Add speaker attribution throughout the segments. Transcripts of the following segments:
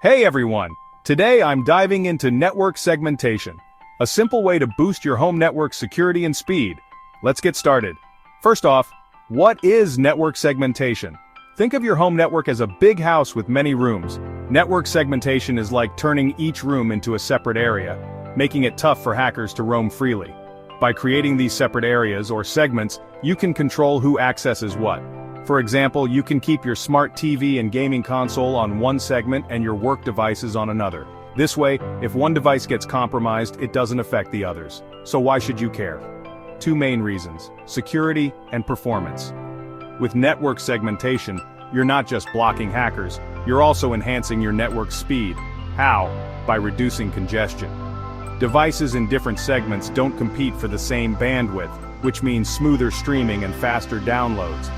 Speaker 1: Hey everyone! Today I'm diving into network segmentation, a simple way to boost your home network security and speed. Let's get started. First off, what is network segmentation? Think of your home network as a big house with many rooms. Network segmentation is like turning each room into a separate area, making it tough for hackers to roam freely. By creating these separate areas or segments, you can control who accesses what. For example, you can keep your smart TV and gaming console on one segment and your work devices on another. This way, if one device gets compromised, it doesn't affect the others. So why should you care? Two main reasons: security and performance. With network segmentation, you're not just blocking hackers, you're also enhancing your network speed. How? By reducing congestion. Devices in different segments don't compete for the same bandwidth, which means smoother streaming and faster downloads.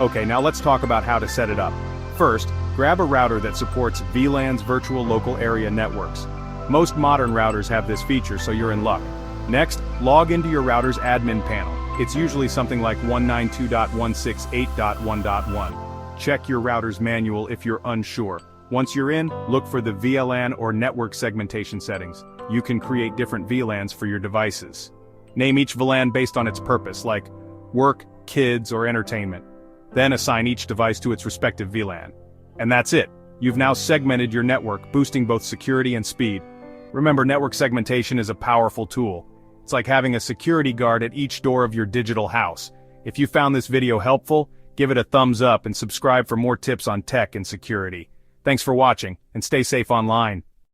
Speaker 1: Okay, now let's talk about how to set it up. First, grab a router that supports VLAN's virtual local area networks. Most modern routers have this feature, so you're in luck. Next, log into your router's admin panel. It's usually something like 192.168.1.1. Check your router's manual if you're unsure. Once you're in, look for the VLAN or network segmentation settings. You can create different VLANs for your devices. Name each VLAN based on its purpose, like work, kids, or entertainment. Then assign each device to its respective VLAN. And that's it. You've now segmented your network, boosting both security and speed. Remember, network segmentation is a powerful tool. It's like having a security guard at each door of your digital house. If you found this video helpful, give it a thumbs up and subscribe for more tips on tech and security. Thanks for watching, and stay safe online.